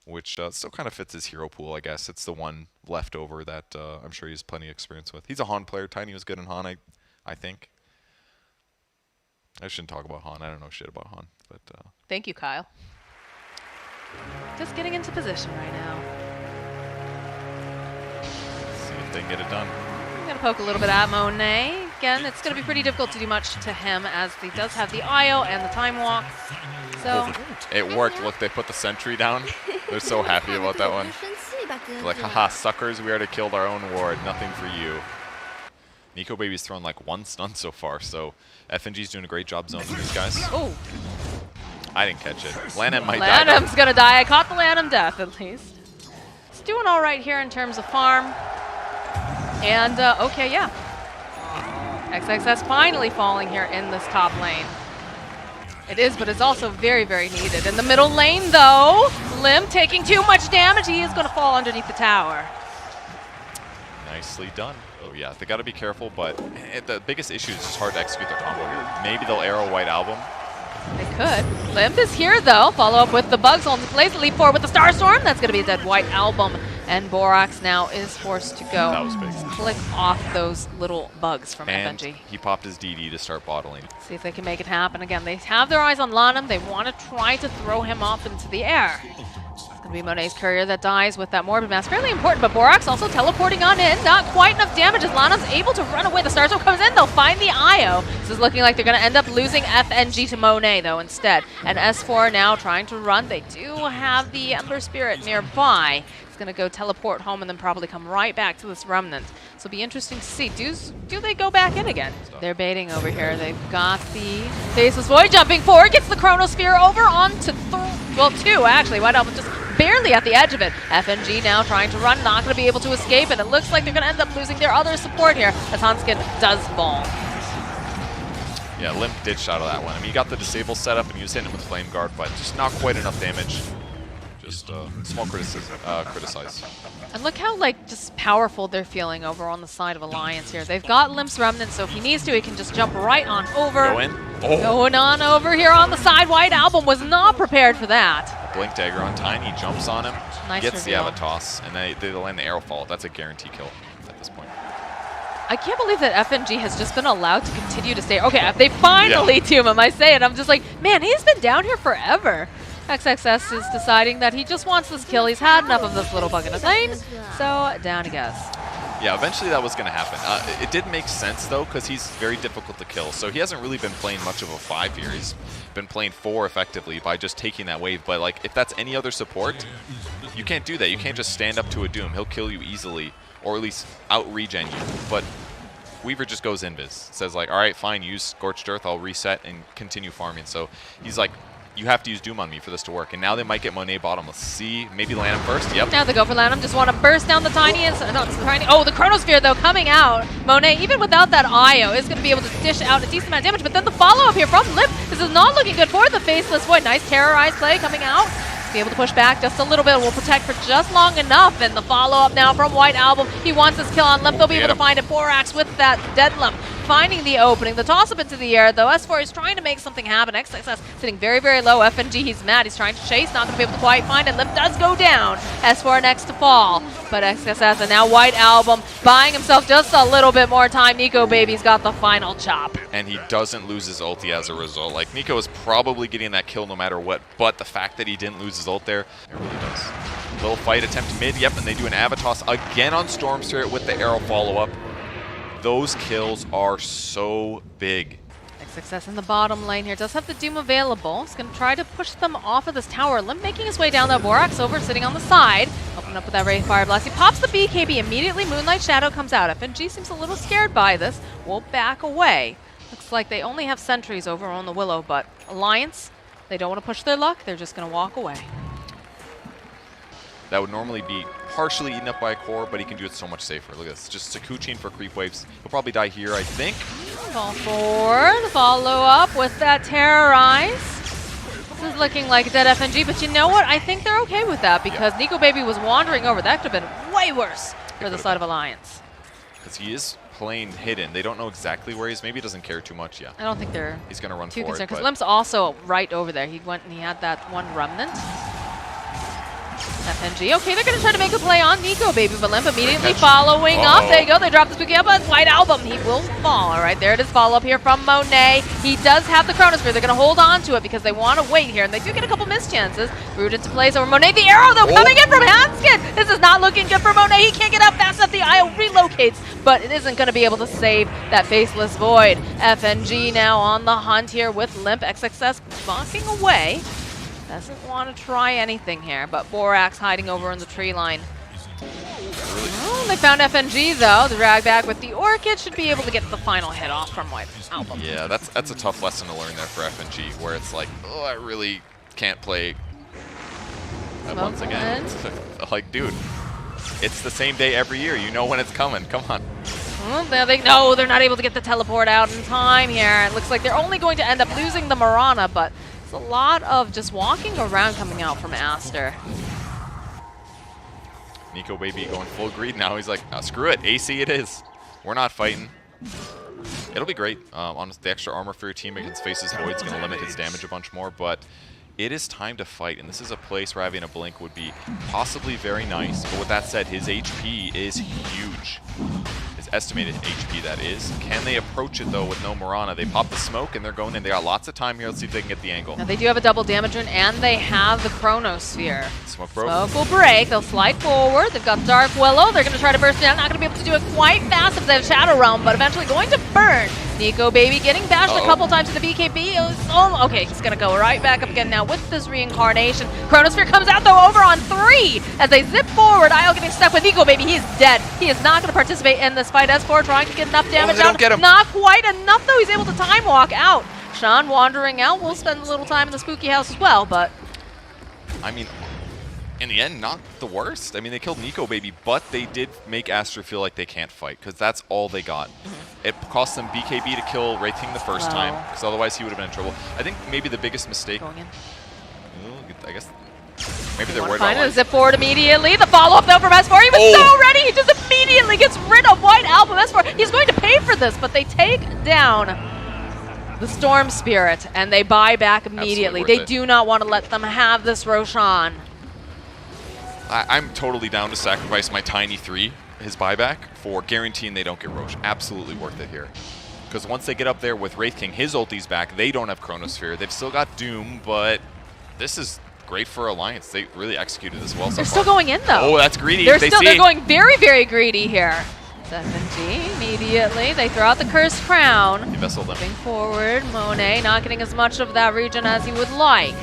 which still kind of fits his hero pool, I guess. It's the one left over that I'm sure he has plenty of experience with. He's a Han player. Ti10 was good in Han, I think. I shouldn't talk about Han. I don't know shit about Han. But thank you, Kyle. Just getting into position right now. Let's see if they can get it done. I'm going to poke a little bit at Monet. Again, it's going to be pretty difficult to do much to him as he does have the IO and the time walk. So it worked. Look, they put the sentry down. They're so happy about that one. They're like, haha, suckers, we already killed our own ward. Nothing for you. Nico Baby's thrown like 1 stun so far, so FNG's doing a great job zoning these guys. Oh. I didn't catch it. Lanham might die. Lanham's going to die. I caught the Lanham death, at least. It's doing all right here in terms of farm. And, okay, yeah. XXS finally falling here in this top lane. It is, but it's also very, very needed. In the middle lane, though, Lim taking too much damage. He is going to fall underneath the tower. Nicely done. Oh, yeah, they got to be careful, but the biggest issue is just hard to execute their combo here. Maybe they'll arrow White Album. They could. Limp is here, though. Follow up with the bugs, holds in place, leap forward with the Starstorm. That's going to be a dead White Album. And Borax now is forced to go. That was big. Click off those little bugs from and FNG. He popped his DD to start bottling. See if they can make it happen. Again, they have their eyes on Lanham. They want to try to throw him off into the air. It's going to be Monet's courier that dies with that Morbid Mass. Fairly important, but Borax also teleporting on in. Not quite enough damage as Lanham's able to run away. The Starstorm comes in. They'll find the IO. This is looking like they're going to end up losing FNG to Monet, though, instead. And S4 now trying to run. They do have the Ember Spirit nearby. Going to go teleport home and then probably come right back to this Remnant. So it'll be interesting to see. Do they go back in again? They're baiting over here. They've got the Faceless Void jumping forward, gets the Chronosphere over onto two actually. White Album just barely at the edge of it. FNG now trying to run, not going to be able to escape, and it looks like they're going to end up losing their other support here as Hanskin does fall. Yeah, Limp did shadow that one. I mean, he got the disable setup and he was hitting it with Flame Guard, but just not quite enough damage. Just small criticize. And look how just powerful they're feeling over on the side of Alliance here. They've got Limp's Remnant, so if he needs to, he can just jump right on over. Go in. Oh. Going on over here on the side. White Album was not prepared for that. Blink Dagger on Tiny, jumps on him, nice gets reveal. the Avatos, and they land the Arrow Fall. That's a guarantee kill at this point. I can't believe that FNG has just been allowed to continue to stay. Okay, they finally tomb him. I say it. I'm just like, man, he's been down here forever. XXS is deciding that he just wants this kill. He's had enough of this little bug in his lane, so down he goes. Yeah, eventually that was going to happen. It did make sense, though, because he's very difficult to kill. So he hasn't really been playing much of a 5 here. He's been playing 4 effectively by just taking that wave. But like, if that's any other support, you can't do that. You can't just stand up to a Doom. He'll kill you easily, or at least out-regen you. But Weaver just goes invis. Says like, all right, fine, use Scorched Earth. I'll reset and continue farming. So he's like, you have to use Doom on me for this to work. And now they might get Monet bottom. Let's see. Maybe Lanham first. Yep. Now they go for Lanham. Just want to burst down the tiniest. No, it's the tiny. Oh, the Chronosphere, though, coming out. Monet, even without that IO, is going to be able to dish out a decent amount of damage. But then the follow-up here from Lip. This is not looking good for the Faceless Void. Nice terrorized play coming out. Be able to push back just a little bit. Will protect for just long enough. And the follow-up now from White Album. He wants his kill on Limp. They'll be able to find it. Borax with that dead Limp. Finding the opening. The toss-up into the air, though. S4 is trying to make something happen. XXS sitting very, very low. FNG, he's mad. He's trying to chase. Not going to be able to quite find it. Limp does go down. S4 next to fall. But XXS and now White Album buying himself just a little bit more time. Nico Baby's got the final chop. And he doesn't lose his ulti as a result. Like, Nico is probably getting that kill no matter what. But the fact that he didn't lose his ult there, it really does. Little fight attempt mid. Yep, and they do an Avatos again on Storm Spirit with the arrow follow-up. Those kills are so big. XXS in the bottom lane here does have the Doom available. He's going to try to push them off of this tower. Limp making his way down that Borax over, sitting on the side. Open up with that Wraith Fire Blast. He pops the BKB immediately. Moonlight Shadow comes out. FNG seems a little scared by this. Will back away. Looks like they only have sentries over on the Willow, but Alliance, they don't want to push their luck. They're just going to walk away. That would normally be partially eaten up by a core, but he can do it so much safer. Look at this, just Sakuchiing for creep waves. He'll probably die here, I think. Fall forward, follow up with that Terrorize. This is looking like dead FNG, but you know what? I think they're okay with that because Nico Baby was wandering over. That could have been way worse for the side of Alliance. Because he is playing hidden. They don't know exactly where he is. Maybe he doesn't care too much yet. I don't think they're He's going to run too forward. concerned because Limp's also right over there. He went and he had that one Remnant. FNG, okay, they're going to try to make a play on Nico Baby, but Limp immediately following up. There you go, they drop the spooky up, but White Album, he will fall. All right, there it is, follow-up here from Monet. He does have the Chronosphere. They're going to hold on to it because they want to wait here, and they do get a couple missed chances. Root into plays over Monet. The arrow, though, coming in from Hanskin. This is not looking good for Monet. He can't get out fast enough. The IO relocates, but it isn't going to be able to save that Faceless Void. FNG now on the hunt here with Limp. XXS walking away. Doesn't want to try anything here, but Borax hiding over in the tree line. Oh, they found FNG though. The drag back with the Orchid should be able to get the final hit off from White Album. Yeah, that's a tough lesson to learn there for FNG, where it's like, oh, I really can't play once again. It's like, dude, it's the same day every year. You know when it's coming. Come on. No, they're not able to get the teleport out in time here. It looks like they're only going to end up losing the Marana, but it's a lot of just walking around coming out from Aster. Nico Baby going full greed now. He's like, oh, screw it, AC it is. We're not fighting. It'll be great. On the extra armor for your team against Faceless Void's going to limit his damage a bunch more, but it is time to fight, and this is a place where having a Blink would be possibly very nice. But with that said, his HP is huge. His estimated HP, that is. Can they approach it, though, with no Marana? They pop the smoke, and they're going in. They got lots of time here. Let's see if they can get the angle. Now, they do have a double damage rune, and they have the Chronosphere. Smoke broke. Smoke will break. They'll slide forward. They've got Dark Willow. They're going to try to burst down. Not going to be able to do it quite fast if they have Shadow Realm, but eventually going to burn. Nico Baby getting bashed a couple times to the BKB. Oh, okay, he's going to go right back up again now with this reincarnation. Chronosphere comes out, though, over on 3 as they zip forward. Isle getting stuck with Nico Baby. He is dead. He is not going to participate in this fight. S4 trying to get enough damage out. Get him. Not quite enough, though. He's able to time walk out. Sean wandering out. We'll spend a little time in the spooky house as well, but I mean, in the end, not the worst. I mean, they killed Nico Baby, but they did make Aster feel like they can't fight, because that's all they got. It cost them BKB to kill Wraith King the first time, because otherwise he would have been in trouble. I think maybe the biggest mistake... Going in. I guess... Maybe they're worried about life. Zip forward immediately. The follow-up, though, from S4. He was so ready. He just immediately gets rid of White Album. S4, he's going to pay for this, but they take down the Storm Spirit, and they buy back immediately. They do not want to let them have this Roshan. I'm totally down to sacrifice my Ti10, his buyback, for guaranteeing they don't get Roche. Absolutely worth it here. Because once they get up there with Wraith King, his ulti's back. They don't have Chronosphere. They've still got Doom, but this is great for Alliance. They really executed this well so far. They're still going in, though. Oh, that's greedy. They're going very, very greedy here. 7G immediately. They throw out the Cursed Crown. Moving forward, Monet not getting as much of that region as he would like.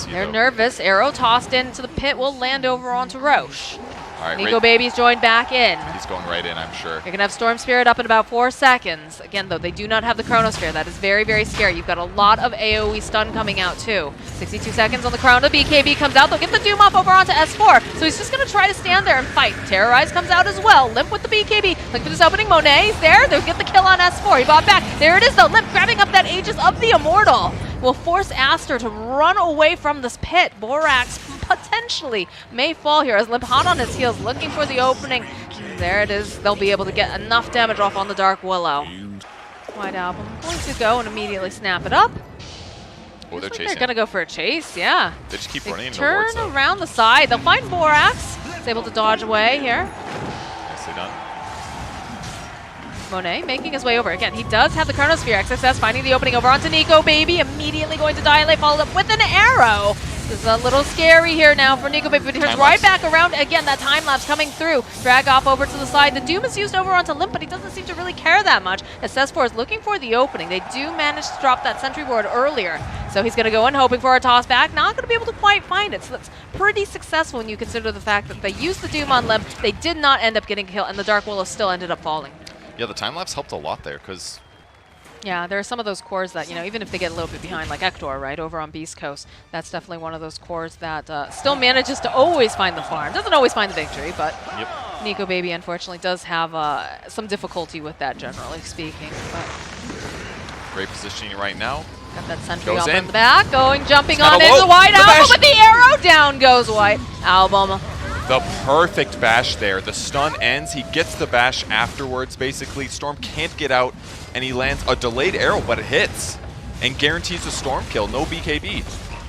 They're nervous. Arrow tossed into the pit will land over onto Roche. All right, Nico Baby's joined back in. He's going right in, I'm sure. You're going to have Storm Spirit up in about 4 seconds. Again, though, they do not have the Chronosphere. That is very, very scary. You've got a lot of AoE stun coming out, too. 62 seconds on the Crown. The BKB comes out. They'll get the Doom off over onto S4. So he's just going to try to stand there and fight. Terrorize comes out as well. Limp with the BKB. Look for this opening. Monet's there. They'll get the kill on S4. He bought back. There it is, though. Limp grabbing up that Aegis of the Immortal. Will force Aster to run away from this pit. Borax potentially may fall here as Limp hot on his heels, looking for the opening. There it is. They'll be able to get enough damage off on the Dark Willow. White Album going to go and immediately snap it up. Oh, they're chasing. They're going to go for a chase, yeah. They just keep running into turn wards, around the side. They'll find Borax. He's able to dodge away here. Nicely done. Monet making his way over. Again, he does have the Chronosphere. XXS finding the opening over onto Nico Baby. Immediately going to Dilate, followed up with an arrow. This is a little scary here now for Nico Baby, but he turns right back around. Again, that time lapse coming through. Drag off over to the side. The Doom is used over onto Limp, but he doesn't seem to really care that much. As S4 is looking for the opening. They do manage to drop that sentry ward earlier. So he's going to go in hoping for a toss back. Not going to be able to quite find it. So that's pretty successful when you consider the fact that they used the Doom on Limp. They did not end up getting killed, and the Dark Willow still ended up falling. Yeah, the time lapse helped a lot there because... Yeah, there are some of those cores that, you know, even if they get a little bit behind, like Ector, right, over on Beast Coast, that's definitely one of those cores that still manages to always find the farm. Doesn't always find the victory, but Nico Baby, unfortunately, does have some difficulty with that, generally speaking. But great positioning right now. Got that sentry off in the back, jumping on into low. White Album, but the arrow down goes White Album. The perfect bash there. The stun ends. He gets the bash afterwards, basically. Storm can't get out, and he lands a delayed arrow, but it hits and guarantees a Storm kill. No BKB.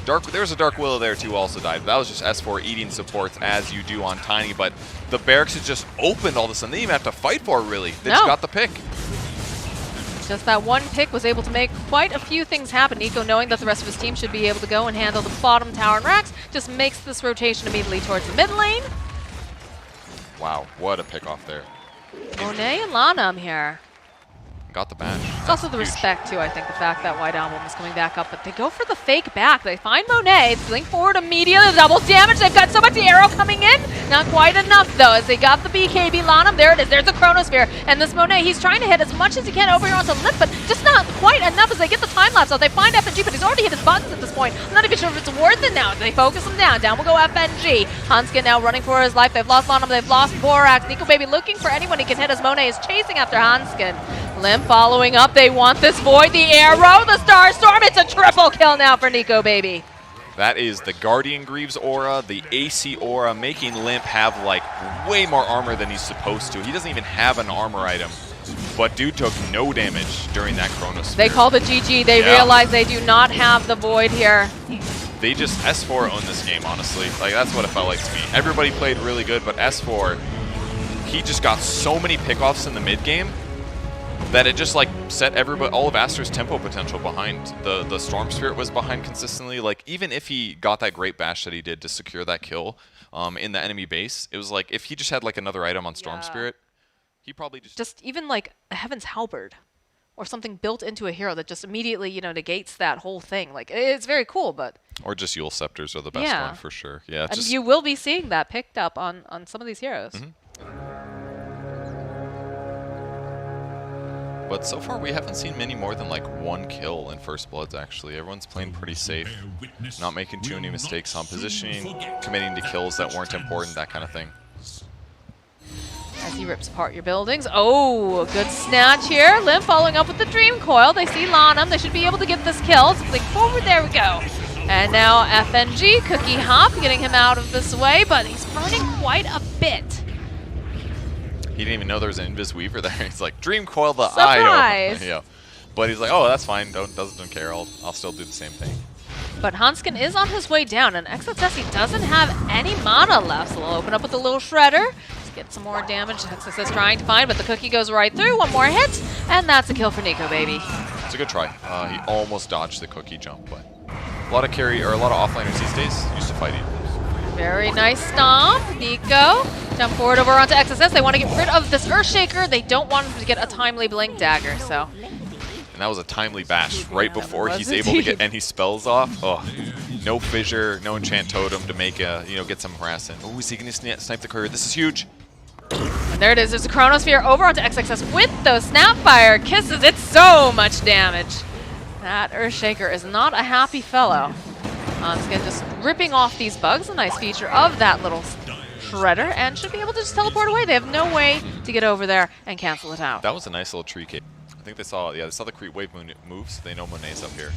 There's a Dark Willow there too, also died. That was just S4 eating supports as you do on Tiny, but the barracks is just opened all of a sudden. They didn't even have to fight for it, really. They just got the pick. Just that one pick was able to make quite a few things happen. Nico, knowing that the rest of his team should be able to go and handle the bottom tower and racks, just makes this rotation immediately towards the mid lane. Wow, what a pick off there. Monet and Lanam here. Got the bash. It's also the respect, too, I think, the fact that White Album is coming back up. But they go for the fake back. They find Monet. It's link forward immediately. Double damage. They've got so much arrow coming in. Not quite enough, though, as they got the BKB. Lanam, there it is. There's the Chronosphere. And this Monet, he's trying to hit as much as he can over here onto Limp, but just not quite enough as they get the time lapse out. They find FNG, but he's already hit his buttons at this point. I'm not even sure if it's worth it now. They focus him down. Down will go FNG. Hanskin now running for his life. They've lost Lanam. They've lost Borax. Nico Baby looking for anyone he can hit as Monet is chasing after Hanskin. Limp following up. They want this Void, the arrow, the Star Storm. It's a triple kill now for Nico Baby. That is the Guardian Greaves aura, the AC aura, making Limp have like way more armor than he's supposed to. He doesn't even have an armor item, but dude took no damage during that Chronosphere. They call the GG. They realize they do not have the Void here. They just S4 own this game, honestly. Like, that's what it felt like to me. Everybody played really good, but S4, he just got so many pickoffs in the mid game that it just like set everybody, all of Aster's tempo potential behind. The Storm Spirit was behind consistently. Like, even if he got that great bash that he did to secure that kill in the enemy base, it was like if he just had like another item on Storm Spirit, he probably just even like a Heaven's Halberd or something built into a hero that just immediately, you know, negates that whole thing. Like, it's very cool, but or just Yule Scepters are the best one for sure. Yeah, and you will be seeing that picked up on some of these heroes. But so far, we haven't seen many more than like one kill in First Bloods, actually. Everyone's playing pretty safe, not making too many mistakes on positioning, committing to kills that weren't important, that kind of thing. As he rips apart your buildings. Oh, good snatch here. Limp following up with the Dream Coil. They see Lanam. They should be able to get this kill. So blink forward. There we go. And now FNG, Cookie Hop, getting him out of this way, but he's burning quite a bit. He didn't even know there was an Invis Weaver there. He's like, Dream Coil the Surprise. eye. Yeah. But he's like, oh, that's fine. Doesn't care. I'll still do the same thing. But Hanskin is on his way down, and XXS doesn't have any mana left, so they'll open up with a little Shredder. Let's get some more damage. XXS trying to find, but the Cookie goes right through. One more hit, and that's a kill for Nico Baby. It's a good try. He almost dodged the Cookie jump, but a lot of offlaners these days used to fight it. Very nice stomp. Nico, jump forward over onto XSS. They want to get rid of this Earthshaker. They don't want him to get a timely Blink Dagger, so. And that was a timely bash right before he's able to get any spells off. Oh, no Fissure, no Enchant Totem to make get some harassing. Oh, is he going to snipe the courier? This is huge. And there it is. There's a Chronosphere over onto XXS with those Snapfire Kisses. It's so much damage. That Earthshaker is not a happy fellow. Hanskin just ripping off these bugs, a nice feature of that little Shredder, and should be able to just teleport away. They have no way to get over there and cancel it out. That was a nice little tree cake. I think they saw the creep wave move, so they know Monet's up here.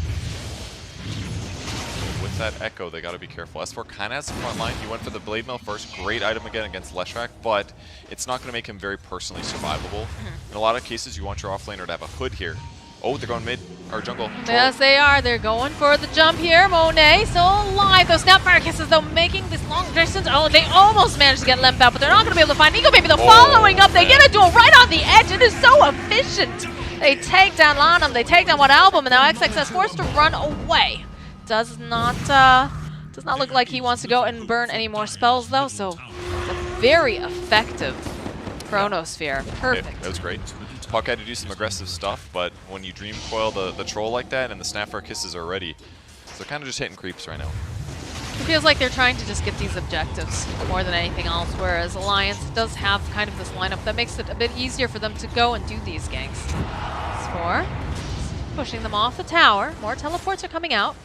With that Echo, they got to be careful. S4 kind of has the front line. He went for the Blade Mail first. Great item again against Leshrac, but it's not going to make him very personally survivable. In a lot of cases, you want your offlaner to have a hood here. Oh, they're going mid, or jungle. Yes, they are. They're going for the jump here. Monet still alive. Those Snapfire Kisses, though, making this long distance. Oh, they almost managed to get Limp out, but they're not going to be able to find Nico Baby. They're following up. They get a duel right on the edge. It is so efficient. They take down Lanam. They take down What Album, and now XXS forced to run away. Does not look like he wants to go and burn any more spells, though, so it's a very effective Chronosphere. Perfect. That was great. Puck had to do some aggressive stuff, but when you Dream Coil the Troll like that and the Snapfire Kisses are ready, so kind of just hitting creeps right now. It feels like they're trying to just get these objectives more than anything else, whereas Alliance does have kind of this lineup that makes it a bit easier for them to go and do these ganks. S4 pushing them off the tower. More teleports are coming out.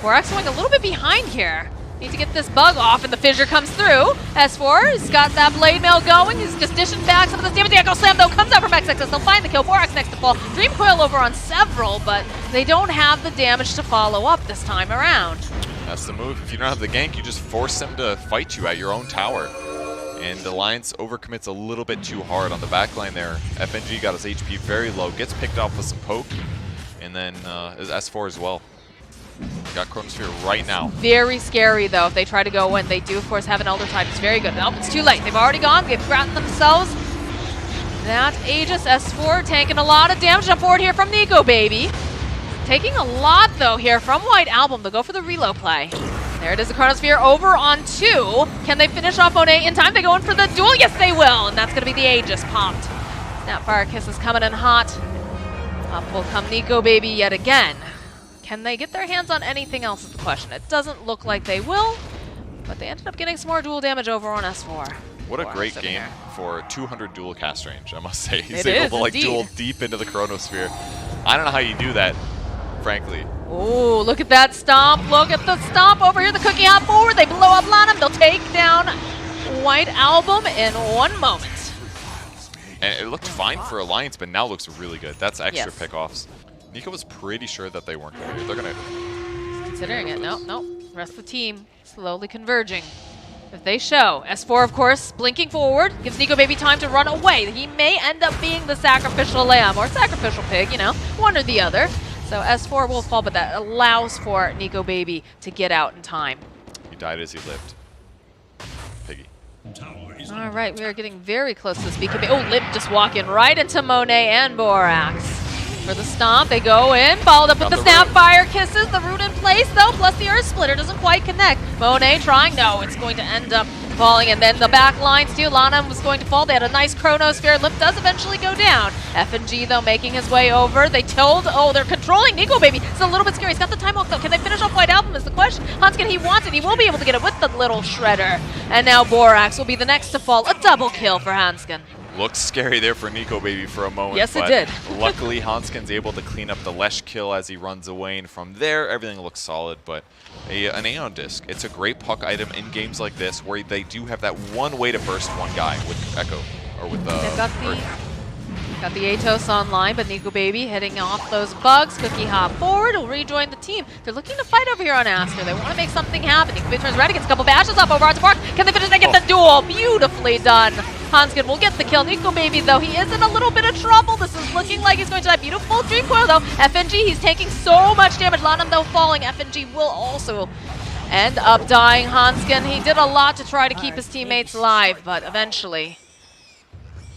Borax going a little bit behind here. Need to get this bug off, and the Fissure comes through. S4 has got that Blade Mail going. He's just dishing back some of this damage. The Echo Slam, though, comes out from XXS. They'll find the kill. Borax next to fall. Dream Coil over on several, but they don't have the damage to follow up this time around. That's the move. If you don't have the gank, you just force them to fight you at your own tower. And the Alliance overcommits a little bit too hard on the backline there. FNG got his HP very low, gets picked off with some poke, and then is S4 as well. Got Chronosphere right now. Very scary, though, if they try to go in. They do, of course, have an Elder type. It's very good. Nope, it's too late. They've already gone. They've gotten themselves that Aegis. S4 taking a lot of damage. Jump forward here from Nico, baby. Taking a lot, though, here from White Album. They'll go for the reload play. There it is, the Chronosphere over on 2. Can they finish off Monet in time? They go in for the duel. Yes, they will. And that's going to be the Aegis popped. Snapfire Kiss is coming in hot. Up will come Nico, baby, yet again. Can they get their hands on anything else is the question. It doesn't look like they will, but they ended up getting some more dual damage over on S4. What a great game for 200 dual cast range, I must say. He's It able is, to like indeed. duel deep into the Chronosphere. I don't know how you do that, frankly. Oh, look at that stomp. Look at the stomp over here. The cookie hop forward. They blow up Lanham. They'll take down White Album in 1 moment. And it looked fine for Alliance, but now looks really good. That's extra Yes. pickoffs. Nico was pretty sure that they weren't going to. They're going to... Considering it. Nope, nope. The rest of the team slowly converging. If they show. S4, of course, blinking forward. Gives Nico baby time to run away. He may end up being the sacrificial lamb or sacrificial pig, you know, one or the other. So S4 will fall, but that allows for Nico baby to get out in time. He died as he lived. Piggy. All right, we are getting very close to this BKB. Oh, Lip just walking right into Monet and Borax. For the stomp, they go in, followed up with the Snapfire Kisses. The root in place, though, plus the Earth Splitter doesn't quite connect. Monet trying, no, it's going to end up falling. And then the back lines, too. Lana was going to fall. They had a nice Chronosphere. Lip does eventually go down. FNG, though, making his way over. They told, oh, they're controlling Nico, baby. It's a little bit scary. He's got the time walk, though. Can they finish off White Album is the question. Hanskin, he wants it. He will be able to get it with the little Shredder. And now Borax will be the next to fall. A double kill for Hanskin. Looked scary there for Nico baby for a moment. Yes, it but did. Luckily, Hanskin's able to clean up the Lesh kill as he runs away, and from there, everything looks solid. But an Aeon Disc, it's a great puck item in games like this where they do have that one way to burst one guy with Echo, or with They've got Earth. Got the Atos online, but Nico baby heading off those bugs. Cookie hop forward, will rejoin the team. They're looking to fight over here on Aster. They want to make something happen. Nico baby turns red, gets a couple bashes up over onto Park. Can they finish? They get the duel. Beautifully done. Hanskin will get the kill. Nico baby, though, he is in a little bit of trouble. This is looking like he's going to die. Beautiful Dream Coil, though. FNG, he's taking so much damage. Lanham, though, falling. FNG will also end up dying. Hanskin, he did a lot to try to keep his teammates alive, but eventually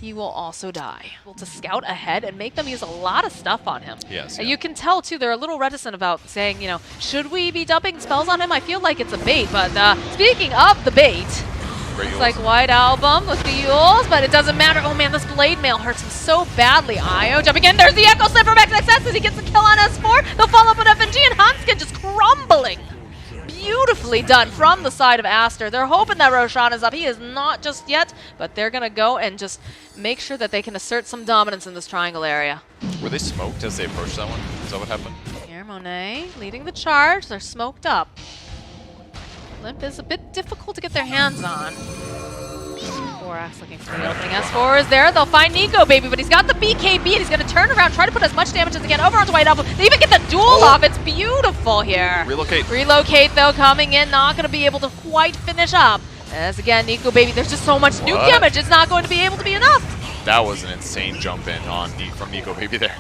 he will also die. To scout ahead and make them use a lot of stuff on him. Yes. You can tell, too, they're a little reticent about saying, you know, should we be dumping spells on him? I feel like it's a bait, but speaking of the bait, it's like White Album with the Yules, but it doesn't matter. Oh man, this Blade Mail hurts him so badly. Io jumping in, there's the Echo Slip from XXS as he gets the kill on S4. They'll follow up with FNG and Hanskin just crumbling. Beautifully done from the side of Aster. They're hoping that Roshan is up. He is not just yet, but they're going to go and just make sure that they can assert some dominance in this triangle area. Were they smoked as they approached that one? Is that what happened? Here, Monet leading the charge. They're smoked up. Limp is a bit difficult to get their hands on. Borax looking for the opening. S4 is there. They'll find Nico, baby, but he's got the BKB, and he's going to turn around, try to put as much damage as he can over onto White Album. They even get the duel off. It's beautiful here. Relocate. Relocate, though, coming in. Not going to be able to quite finish up. As again, Nico, baby, there's just so much nuke damage. It's not going to be able to be enough. That was an insane jump in on from Nico baby there.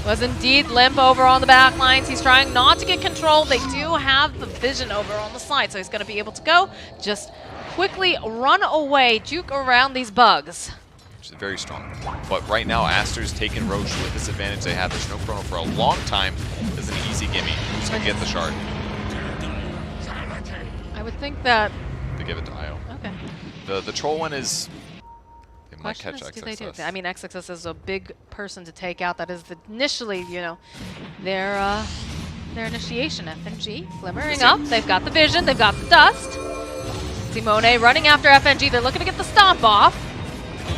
Was indeed Limp over on the back lines. He's trying not to get control. They do have the vision over on the side, so he's going to be able to go just quickly run away, juke around these bugs. Which is very strong. But right now, Aster's taking Roche with this advantage they have. There's no chrono for a long time. This is an easy gimme. Who's going to get the shard? I would think that... They give it to Io. Okay. The troll one is... They might Question catch is, do they do? XXS. I mean, XXS is a big person to take out. That is initially, you know, their initiation. FNG glimmering up. They've got the vision. They've got the dust. Monet running after FNG. They're looking to get the stomp off.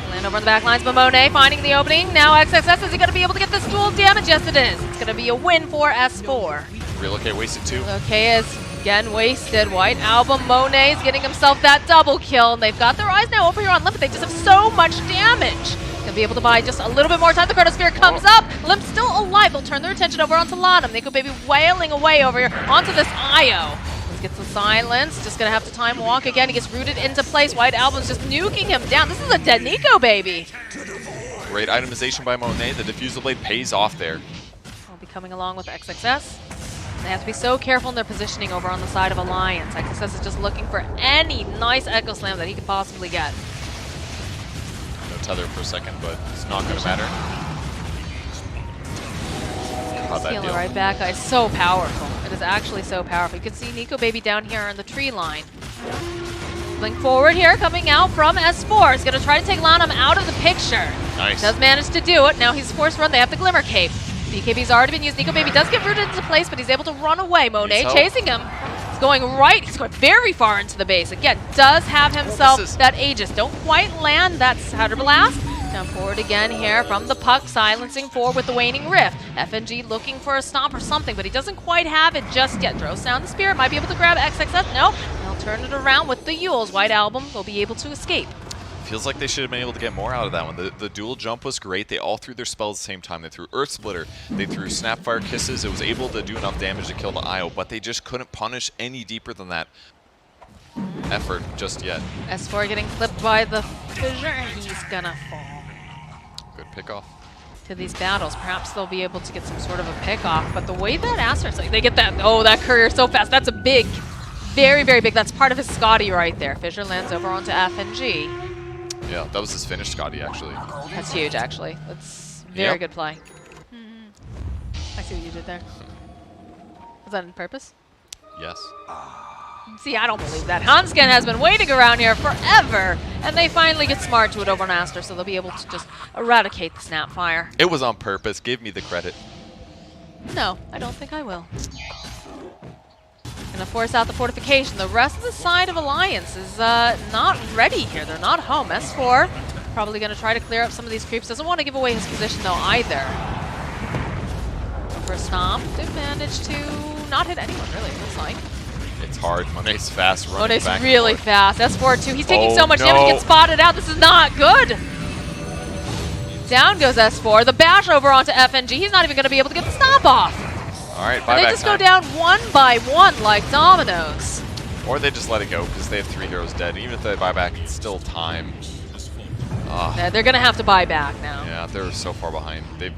Land over on the back lines, but Monet finding the opening. Now XXS, is he going to be able to get this dual damage? Yes, it is. It's going to be a win for S4. Relocate wasted too. Okay, is again wasted. White Album, Monet's getting himself that double kill, and they've got their eyes now over here on Limp. They just have so much damage. They'll be able to buy just a little bit more time. The Chronosphere comes up. Limp's still alive. They'll turn their attention over onto Lanham. Nico baby wailing away over here onto this Io. Gets the silence, just gonna have to time walk again. He gets rooted into place. White Album's just nuking him down. This is a dead Nico, baby. Great itemization by Monet. The Diffusal Blade pays off there. Well, coming along with XXS. They have to be so careful in their positioning over on the side of Alliance. XXS is just looking for any nice Echo Slam that he could possibly get. No tether for a second, but it's not going to matter. Stealing right back, guys. So powerful. It is actually so powerful. You can see Nico Baby down here on the tree line. Blink forward here, coming out from S4. He's going to try to take Lanham out of the picture. Nice. Does manage to do it. Now he's forced run. They have the Glimmer Cape. BKB's already been used. Nico Baby does get rooted into place, but he's able to run away. Monet chasing him. He's going right. He's going very far into the base. Again, does have himself that Aegis. Don't quite land that Shatter Blast. Down forward again here from the puck, silencing forward with the Waning Rift. FNG looking for a stop or something, but he doesn't quite have it just yet. Throws down the Spirit, might be able to grab XXS. No, they'll turn it around with the Yules. White Album will be able to escape. Feels like they should have been able to get more out of that one. The dual jump was great. They all threw their spells at the same time. They threw Earth Splitter. They threw Snapfire Kisses. It was able to do enough damage to kill the IO, but they just couldn't punish any deeper than that effort just yet. S4 getting clipped by the Fissure. He's gonna fall. Good pickoff. To these battles, perhaps they'll be able to get some sort of a pickoff, but the way that Aster, like they get that, oh, that courier so fast. That's a big, very, very big. That's part of his Scotty right there. Fissure lands over onto FNG. Yeah, that was his finished Scotty, actually. That's huge, actually. That's very good play. I see what you did there. Was that on purpose? Yes. See, I don't believe that. Hanskin has been waiting around here forever, and they finally get smart to it over on Aster, so they'll be able to just eradicate the Snapfire. It was on purpose. Give me the credit. No, I don't think I will. Gonna force out the fortification. The rest of the side of Alliance is not ready here. They're not home. S4 probably gonna try to clear up some of these creeps. Doesn't want to give away his position though either. For a stomp, they've managed to not hit anyone really, it looks like. It's hard. Monet's fast running Monet's back really and forth. fast. S4 too. He's taking so much no. damage. He gets spotted out. This is not good. Down goes S4. The bash over onto FNG. He's not even going to be able to get the stop off. All right, They just go down one by one like dominoes. Or they just let it go because they have 3 heroes dead. Even if they buy back, it's still time. Yeah, they're going to have to buy back now. Yeah, they're so far behind. They're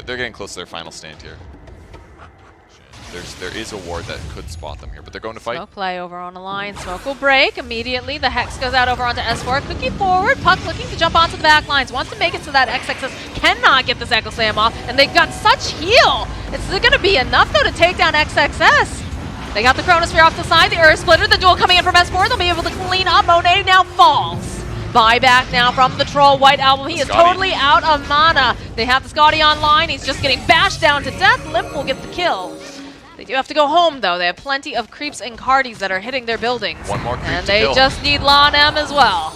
getting close to their final stand here. There is a ward that could spot them here, but they're going to fight. Smoke play over on Alliance. Smoke will break immediately. The Hex goes out over onto S4. Cookie forward. Puck looking to jump onto the back lines. Wants to make it so that XXS cannot get this Echo Slam off, and they've got such heal. It's going to be enough, though, to take down XXS. They got the Chronosphere off the side. The Earth Splitter. The duel coming in from S4. They'll be able to clean up. Monet now falls. Buyback now from the Troll. White Album. He is totally out of mana. They have the Scotty online. He's just getting bashed down to death. Limp will get the kill. They do have to go home, though. They have plenty of creeps and cardies that are hitting their buildings. One more creep and to they kill. just need Lanem as well.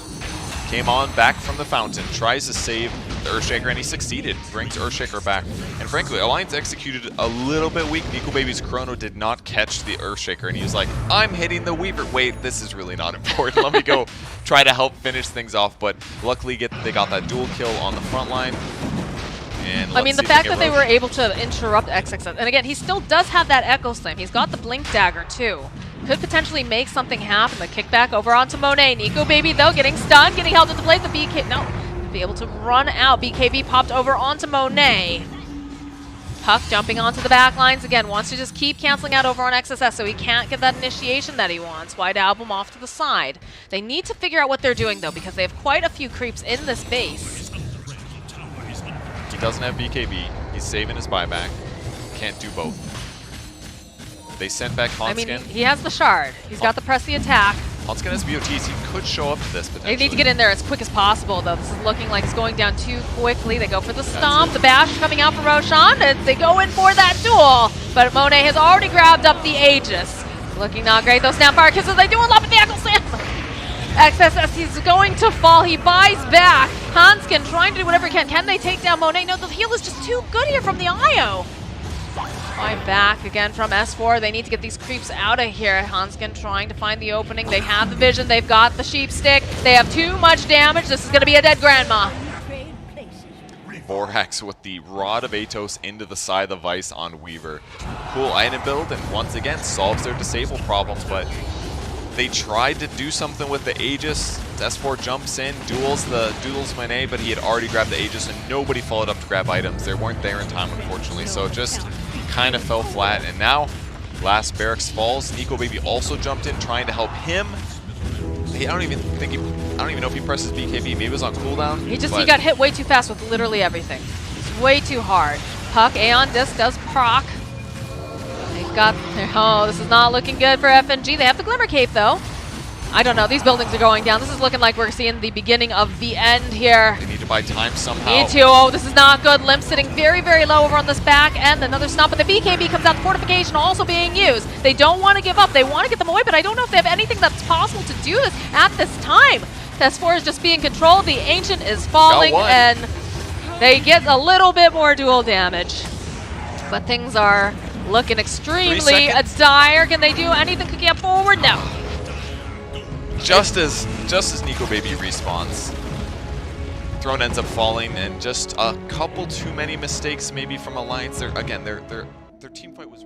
Came on back from the fountain, tries to save the Earthshaker, and he succeeded. Brings Earthshaker back. And frankly, Alliance executed a little bit weak. Nico Baby's Chrono did not catch the Earthshaker, and he was like, I'm hitting the Weaver. Wait, this is really not important. Let me go try to help finish things off. But luckily, they got that dual kill on the front line. And I mean, the fact that they were able to interrupt XXS, and again, he still does have that Echo Slam. He's got the Blink Dagger, too. Could potentially make something happen. The kickback over onto Monet. Nico Baby, though, getting stunned, getting held into place. The BK, no, be able to run out. BKB popped over onto Monet. Puck jumping onto the back lines again. Wants to just keep canceling out over on XSS so he can't get that initiation that he wants. White Album off to the side. They need to figure out what they're doing, though, because they have quite a few creeps in this base. He doesn't have BKB. He's saving his buyback. Can't do both. They sent back Hanskin. I mean, he has the shard. He's got the press the attack. Hanskin has BOTs. He could show up to this potentially. They need to get in there as quick as possible, though. This is looking like it's going down too quickly. They go for the stomp. The bash coming out from Roshan. And they go in for that duel. But Monet has already grabbed up the Aegis. Looking not great. Those Snapfire Kisses, they do a lot with the Echo Slam. XSS, he's going to fall. He buys back. Hanskin trying to do whatever he can. Can they take down Monet? No, the heal is just too good here from the IO. Buy back again from S4. They need to get these creeps out of here. Hanskin trying to find the opening. They have the vision. They've got the sheep stick. They have too much damage. This is going to be a dead grandma. Borax with the Rod of Atos into the side of the Vice on Weaver. Cool item build, and once again solves their disable problems, but they tried to do something with the Aegis. S4 jumps in, duels Manet, but he had already grabbed the Aegis and nobody followed up to grab items. They weren't there in time, unfortunately, so it just kind of fell flat. And now, last barracks falls. Nico Baby also jumped in, trying to help him. I don't even know if he presses BKB. Maybe it was on cooldown. He got hit way too fast with literally everything. It's way too hard. Puck, Aeon Disc does proc. They've got, oh, this is not looking good for FNG. They have the Glimmer Cape though. I don't know, these buildings are going down. This is looking like we're seeing the beginning of the end here. They need to buy time somehow. Need to, oh, this is not good. Limp sitting very, very low over on this back end. Another stomp, but the BKB comes out, the fortification also being used. They don't want to give up. They want to get them away, but I don't know if they have anything that's possible to do this at this time. S4 is just being controlled. The Ancient is falling, and they get a little bit more dual damage. But things are looking extremely dire. Can they do anything to get forward? No. Just as Nico Baby respawns, Throne ends up falling, and just a couple too many mistakes maybe from Alliance. Their team fight was